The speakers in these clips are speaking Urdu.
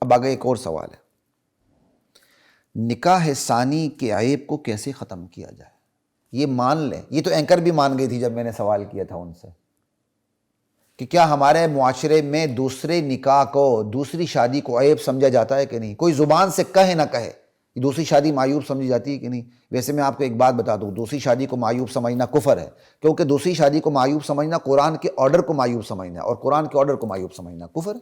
اب آگے ایک اور سوال ہے، نکاح ثانی کے عیب کو کیسے ختم کیا جائے؟ یہ مان لیں، یہ تو اینکر بھی مان گئی تھی جب میں نے سوال کیا تھا ان سے کہ کیا ہمارے معاشرے میں دوسرے نکاح کو، دوسری شادی کو عیب سمجھا جاتا ہے کہ نہیں؟ کوئی زبان سے کہے نہ کہے دوسری شادی معیوب سمجھی جاتی ہے کہ نہیں؟ ویسے میں آپ کو ایک بات بتا دوں، دوسری شادی کو معیوب سمجھنا کفر ہے، کیونکہ دوسری شادی کو معیوب سمجھنا قرآن کے آرڈر کو معیوب سمجھنا ہے، اور قرآن کے آرڈر کو معیوب سمجھنا کفر ہے۔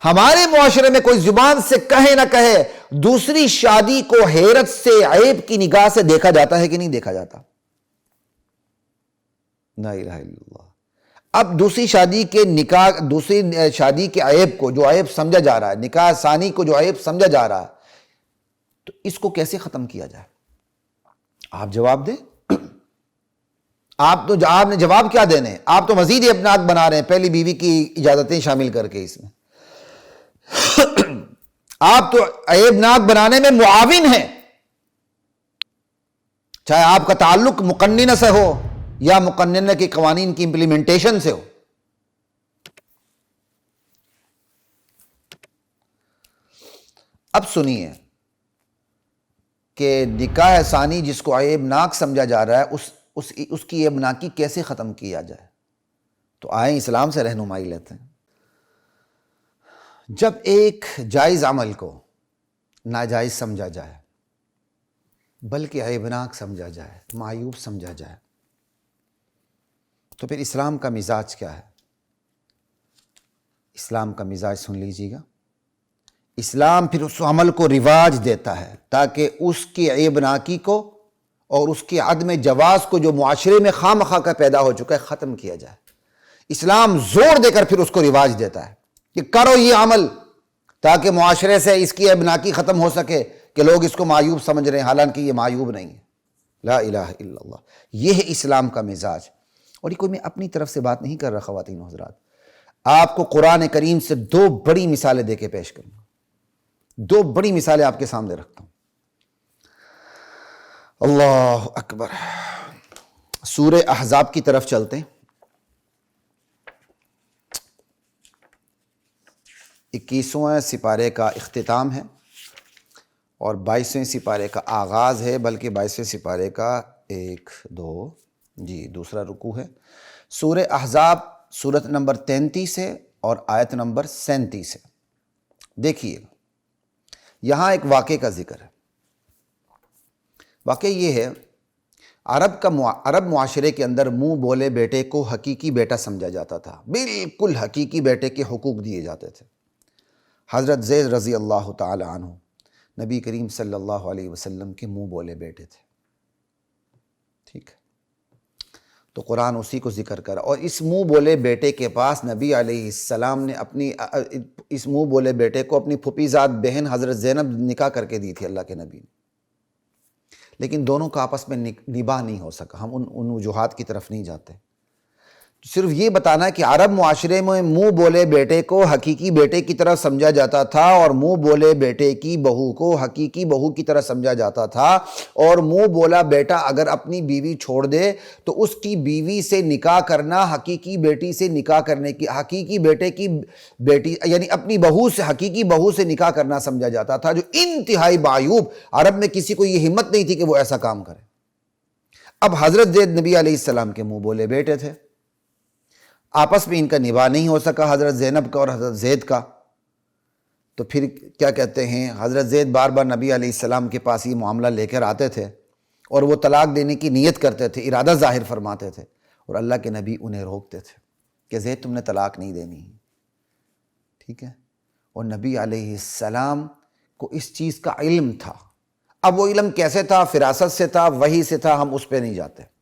ہمارے معاشرے میں کوئی زبان سے کہے نہ کہے دوسری شادی کو حیرت سے، عیب کی نگاہ سے دیکھا جاتا ہے کہ نہیں دیکھا جاتا؟ لا الہ الا اللہ۔ اب دوسری شادی کے نکاح، دوسری شادی کے عیب کو جو عیب سمجھا جا رہا ہے، نکاح ثانی کو جو عیب سمجھا جا رہا ہے، تو اس کو کیسے ختم کیا جائے؟ آپ جواب دیں۔ آپ نے جواب کیا دینے ہیں؟ آپ تو مزید ابناک بنا رہے ہیں پہلی بیوی کی اجازتیں شامل کر کے اس میں۔ آپ تو عیب ناک بنانے میں معاون ہیں، چاہے آپ کا تعلق مقننہ سے ہو یا مقننہ کے قوانین کی امپلیمنٹیشن سے ہو۔ اب سنیے کہ نکاح ثانی جس کو عیب ناک سمجھا جا رہا ہے، اس کی عیب ناکی کیسے ختم کیا جائے؟ تو آئیں اسلام سے رہنمائی لیتے ہیں۔ جب ایک جائز عمل کو ناجائز سمجھا جائے، بلکہ عیبناک سمجھا جائے، معیوب سمجھا جائے، تو پھر اسلام کا مزاج کیا ہے؟ اسلام کا مزاج سن لیجیے گا۔ اسلام پھر اس عمل کو رواج دیتا ہے تاکہ اس کی عیبناکی کو اور اس کے عدم جواز کو جو معاشرے میں خواہ مخواہ کا پیدا ہو چکا ہے ختم کیا جائے۔ اسلام زور دے کر پھر اس کو رواج دیتا ہے کہ کرو یہ عمل تاکہ معاشرے سے اس کی عیبناکی ختم ہو سکے کہ لوگ اس کو معیوب سمجھ رہے ہیں، حالانکہ یہ معیوب نہیں ہے۔ لا الہ الا اللہ، یہ ہے اسلام کا مزاج۔ اور یہ کوئی میں اپنی طرف سے بات نہیں کر رہا خواتین و حضرات، آپ کو قرآن کریم سے دو بڑی مثالیں دے کے پیش کروں گا، دو بڑی مثالیں آپ کے سامنے رکھتا ہوں۔ اللہ اکبر۔ سورہ احزاب کی طرف چلتے ہیں۔ 21ویں سپارے کا اختتام ہے اور 22ویں سپارے کا آغاز ہے، بلکہ 22ویں سپارے کا دوسرا رکوع ہے۔ سورہ احزاب سورت نمبر 33 ہے اور آیت نمبر 37 ہے۔ دیکھیے یہاں ایک واقعے کا ذکر ہے۔ واقعہ یہ ہے، عرب معاشرے کے اندر منہ بولے بیٹے کو حقیقی بیٹا سمجھا جاتا تھا، بالکل حقیقی بیٹے کے حقوق دیے جاتے تھے۔ حضرت زید رضی اللہ تعالی عنہ نبی کریم صلی اللہ علیہ وسلم کے منہ بولے بیٹے تھے، ٹھیک ہے؟ تو قرآن اسی کو ذکر کرا، اور اس منہ بولے بیٹے کے پاس نبی علیہ السلام نے اس منہ بولے بیٹے کو اپنی پھوپھی زاد بہن حضرت زینب نکاح کر کے دی تھی اللہ کے نبی نے، لیکن دونوں کا آپس میں نباہ نہیں ہو سکا۔ ہم ان وجوہات کی طرف نہیں جاتے، صرف یہ بتانا کہ عرب معاشرے میں منہ بولے بیٹے کو حقیقی بیٹے کی طرح سمجھا جاتا تھا، اور منہ بولے بیٹے کی بہو کو حقیقی بہو کی طرح سمجھا جاتا تھا، اور منہ بولا بیٹا اگر اپنی بیوی چھوڑ دے تو اس کی بیوی سے نکاح کرنا حقیقی بیٹی سے نکاح کرنے کی، حقیقی بیٹے کی بیٹی یعنی اپنی بہو سے، حقیقی بہو سے نکاح کرنا سمجھا جاتا تھا، جو انتہائی معیوب، عرب میں کسی کو یہ ہمت نہیں تھی کہ وہ ایسا کام کرے۔ اب حضرت زید نبی علیہ السلام کے منہ بولے بیٹے تھے، آپس میں ان کا نباہ نہیں ہو سکا حضرت زینب کا اور حضرت زید کا، تو پھر کیا کہتے ہیں، حضرت زید بار بار نبی علیہ السلام کے پاس یہ معاملہ لے کر آتے تھے اور وہ طلاق دینے کی نیت کرتے تھے، ارادہ ظاہر فرماتے تھے، اور اللہ کے نبی انہیں روکتے تھے کہ زید تم نے طلاق نہیں دینی، ٹھیک ہے؟ اور نبی علیہ السلام کو اس چیز کا علم تھا۔ اب وہ علم کیسے تھا؟ فراست سے تھا، وحی سے تھا، ہم اس پہ نہیں جاتے۔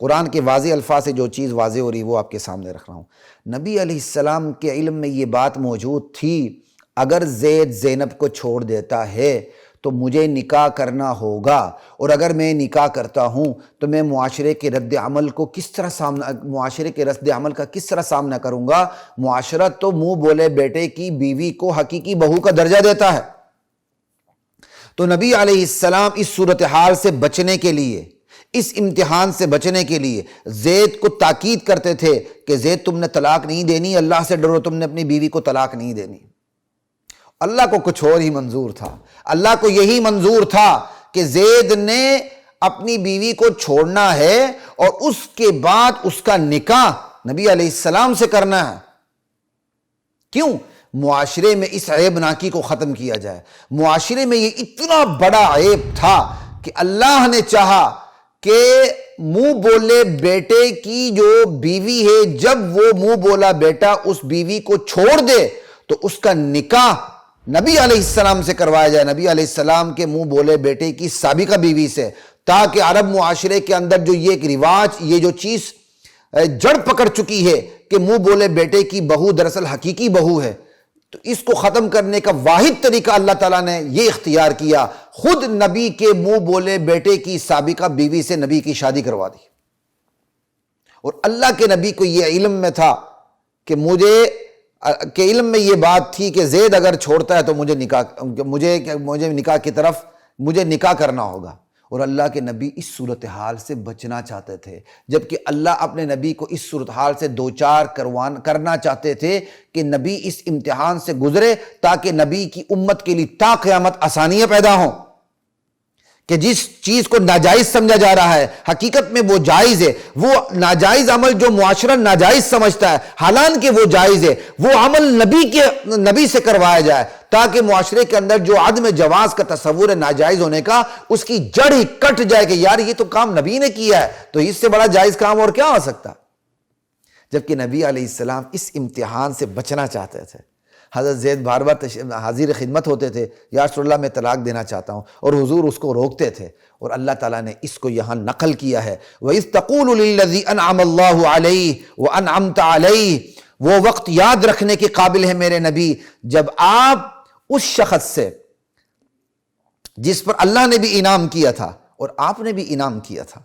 قرآن کے واضح الفاظ سے جو چیز واضح ہو رہی وہ آپ کے سامنے رکھ رہا ہوں۔ نبی علیہ السلام کے علم میں یہ بات موجود تھی، اگر زید زینب کو چھوڑ دیتا ہے تو مجھے نکاح کرنا ہوگا، اور اگر میں نکاح کرتا ہوں تو میں معاشرے کے رد عمل کا کس طرح سامنا کروں گا؟ معاشرت تو منہ بولے بیٹے کی بیوی کو حقیقی بہو کا درجہ دیتا ہے۔ تو نبی علیہ السلام اس صورتحال سے بچنے کے لیے، اس امتحان سے بچنے کے لیے زید کو تاکید کرتے تھے کہ زید تم نے طلاق نہیں دینی، اللہ سے ڈرو، تم نے اپنی بیوی کو طلاق نہیں دینی۔ اللہ کو کچھ اور ہی منظور تھا، اللہ کو یہی منظور تھا کہ زید نے اپنی بیوی کو چھوڑنا ہے اور اس کے بعد اس کا نکاح نبی علیہ السلام سے کرنا ہے۔ کیوں؟ معاشرے میں اس عیب ناکی کو ختم کیا جائے۔ معاشرے میں یہ اتنا بڑا عیب تھا کہ اللہ نے چاہا کہ منہ بولے بیٹے کی جو بیوی ہے، جب وہ منہ بولا بیٹا اس بیوی کو چھوڑ دے تو اس کا نکاح نبی علیہ السلام سے کروایا جائے، نبی علیہ السلام کے منہ بولے بیٹے کی سابقہ بیوی سے، تاکہ عرب معاشرے کے اندر جو یہ ایک رواج، یہ جو چیز جڑ پکڑ چکی ہے کہ منہ بولے بیٹے کی بہو دراصل حقیقی بہو ہے، تو اس کو ختم کرنے کا واحد طریقہ اللہ تعالیٰ نے یہ اختیار کیا، خود نبی کے منہ بولے بیٹے کی سابقہ بیوی سے نبی کی شادی کروا دی۔ اور اللہ کے نبی کو یہ علم میں تھا کہ علم میں یہ بات تھی کہ زید اگر چھوڑتا ہے تو مجھے نکاح کرنا ہوگا، اور اللہ کے نبی اس صورتحال سے بچنا چاہتے تھے، جبکہ اللہ اپنے نبی کو اس صورتحال سے دوچار کرنا چاہتے تھے کہ نبی اس امتحان سے گزرے، تاکہ نبی کی امت کے لیے تا قیامت آسانیاں پیدا ہوں، کہ جس چیز کو ناجائز سمجھا جا رہا ہے حقیقت میں وہ جائز ہے، وہ ناجائز عمل جو معاشرہ ناجائز سمجھتا ہے حالانکہ وہ جائز ہے، وہ عمل نبی سے کروایا جائے، تاکہ معاشرے کے اندر جو عدم جواز کا تصور ہے ناجائز ہونے کا، اس کی جڑ ہی کٹ جائے کہ یار یہ تو کام نبی نے کیا ہے، تو اس سے بڑا جائز کام اور کیا ہو سکتا۔ جبکہ نبی علیہ السلام اس امتحان سے بچنا چاہتے تھے۔ حضرت زید بار بار حاضر خدمت ہوتے تھے، یا رسول اللہ میں طلاق دینا چاہتا ہوں، اور حضور اس کو روکتے تھے، اور اللہ تعالیٰ نے اس کو یہاں نقل کیا ہے، وَإِذْ تَقُولُ لِلَّذِي أَنْعَمَ اللَّهُ عَلَيْهِ وَأَنْعَمْتَ عَلَيْهِ، وہ وقت یاد رکھنے کے قابل ہے میرے نبی جب آپ اس شخص سے جس پر اللہ نے بھی انعام کیا تھا اور آپ نے بھی انعام کیا تھا،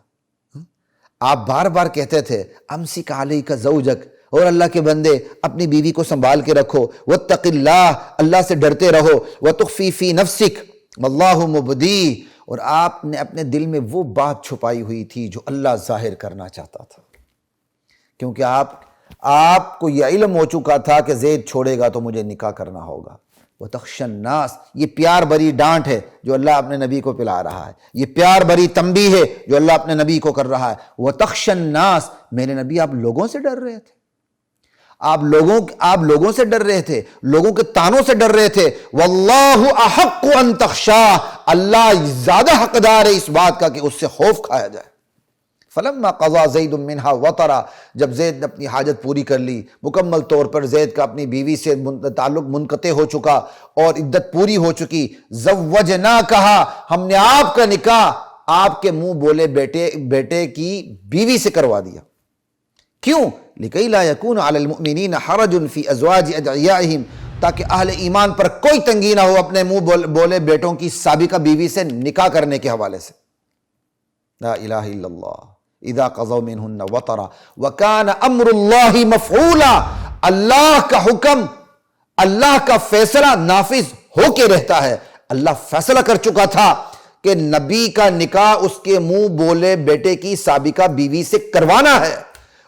آپ بار بار کہتے تھے امسک علیک زوجک، اور اللہ کے بندے اپنی بیوی کو سنبھال کے رکھو، واتق اللہ، اللہ سے ڈرتے رہو، وتخفی فی نفسک واللہ مبدی، اور آپ نے اپنے دل میں وہ بات چھپائی ہوئی تھی جو اللہ ظاہر کرنا چاہتا تھا، کیونکہ آپ کو یہ علم ہو چکا تھا کہ زید چھوڑے گا تو مجھے نکاح کرنا ہوگا۔ وتخشى الناس، یہ پیار بری ڈانٹ ہے جو اللہ اپنے نبی کو پلا رہا ہے، یہ پیار بری تنبیہ ہے جو اللہ اپنے نبی کو کر رہا ہے۔ وتخشى الناس، میرے نبی آپ لوگوں سے ڈر رہے تھے، آپ لوگوں سے ڈر رہے تھے، لوگوں کے تانوں سے ڈر رہے تھے۔ واللہ احق ان تخشاہ، اللہ زیادہ حقدار ہے اس بات کا کہ اس سے خوف کھایا جائے۔ فلما قضا زید منہا وطرا، جب زید نے اپنی حاجت پوری کر لی، مکمل طور پر زید کا اپنی بیوی سے تعلق منقطع ہو چکا اور عدت پوری ہو چکی، زوجناکہا، ہم نے آپ کا نکاح آپ کے منہ بولے بیٹے کی بیوی سے کروا دیا۔ کیوں؟ لکی لا یکون علی المؤمنین حرج فی ازواج ادعیائہم، تاکہ اہل ایمان پر کوئی تنگی نہ ہو اپنے منہ بولے بیٹوں کی سابقہ بیوی سے نکاح کرنے کے حوالے سے۔ لا الہ الا اللہ، اذا قضوا منہن وطرا وکان امر اللہ مفعولا، اللہ کا حکم، اللہ کا فیصلہ نافذ ہو کے رہتا ہے۔ اللہ فیصلہ کر چکا تھا کہ نبی کا نکاح اس کے منہ بولے بیٹے کی سابقہ بیوی سے کروانا ہے،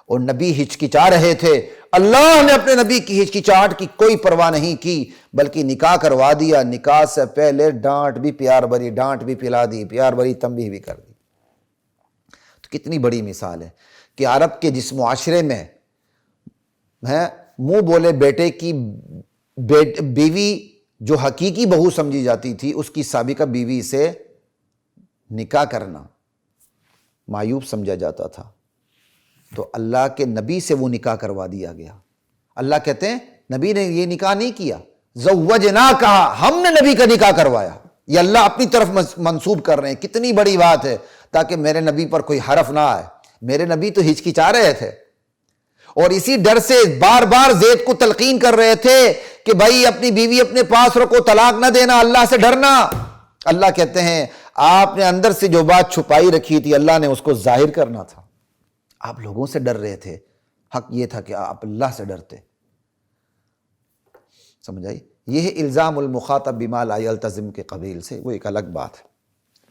اور نبی ہچکچا رہے تھے۔ اللہ نے اپنے نبی کی ہچکچاہٹ کی کوئی پرواہ نہیں کی، بلکہ نکاح کروا دیا۔ نکاح سے پہلے ڈانٹ بھی پیار بری ڈانٹ بھی پلا دی، پیار بری تنبیہ بھی کر دی۔ تو کتنی بڑی مثال ہے کہ عرب کے جس معاشرے میں منہ بولے بیٹے کی بیوی جو حقیقی بہو سمجھی جاتی تھی، اس کی سابقہ بیوی سے نکاح کرنا معیوب سمجھا جاتا تھا، تو اللہ کے نبی سے وہ نکاح کروا دیا گیا۔ اللہ کہتے ہیں نبی نے یہ نکاح نہیں کیا، زوجناکہا، ہم نے نبی کا نکاح کروایا۔ یہ اللہ اپنی طرف منسوب کر رہے ہیں، کتنی بڑی بات ہے، تاکہ میرے نبی پر کوئی حرف نہ آئے۔ میرے نبی تو ہچکچا رہے تھے، اور اسی ڈر سے بار بار زید کو تلقین کر رہے تھے کہ بھائی اپنی بیوی اپنے پاس رکھو، طلاق نہ دینا، اللہ سے ڈرنا۔ اللہ کہتے ہیں آپ نے اندر سے جو بات چھپائی رکھی تھی اللہ نے اس کو ظاہر کرنا تھا۔ آپ لوگوں سے ڈر رہے تھے، حق یہ تھا کہ آپ اللہ سے ڈرتے۔ سمجھ آئی؟ یہ ہے الزام المخاطب بما لا یلتزم کے قبیل سے، وہ ایک الگ بات ہے،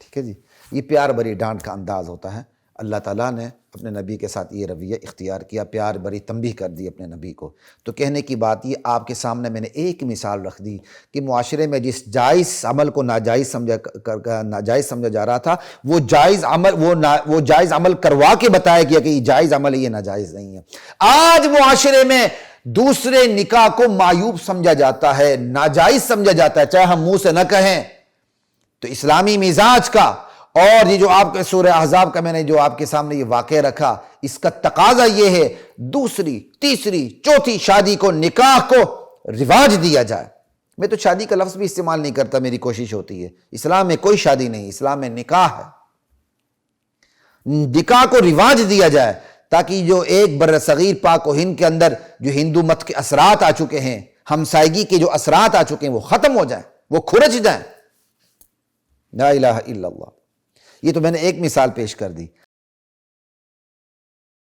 ٹھیک ہے جی۔ یہ پیار بری ڈانٹ کا انداز ہوتا ہے، اللہ تعالیٰ نے اپنے نبی کے ساتھ یہ رویہ اختیار کیا، پیار بری تنبیہ کر دی اپنے نبی کو۔ تو کہنے کی بات یہ، آپ کے سامنے میں نے ایک مثال رکھ دی کہ معاشرے میں جس جائز عمل کو ناجائز سمجھا جا رہا تھا، وہ جائز عمل کروا کے بتایا گیا کہ یہ جائز عمل ہے، یہ ناجائز نہیں ہے۔ آج معاشرے میں دوسرے نکاح کو معیوب سمجھا جاتا ہے، ناجائز سمجھا جاتا ہے، چاہے ہم منہ سے نہ کہیں۔ تو اسلامی مزاج کا اور یہ جو آپ کے سورہ احزاب کا میں نے جو آپ کے سامنے یہ واقعہ رکھا، اس کا تقاضا یہ ہے دوسری، تیسری، چوتھی شادی کو، نکاح کو رواج دیا جائے۔ میں تو شادی کا لفظ بھی استعمال نہیں کرتا، میری کوشش ہوتی ہے، اسلام میں کوئی شادی نہیں، اسلام میں نکاح ہے۔ نکاح کو رواج دیا جائے تاکہ جو ایک برصغیر پاک و ہند کے اندر جو ہندو مت کے اثرات آ چکے ہیں، ہمسائیگی کے جو اثرات آ چکے ہیں، وہ ختم ہو جائیں، وہ کھرچ جائیں۔ لا الہ الا اللہ۔ یہ تو میں نے ایک مثال پیش کر دی۔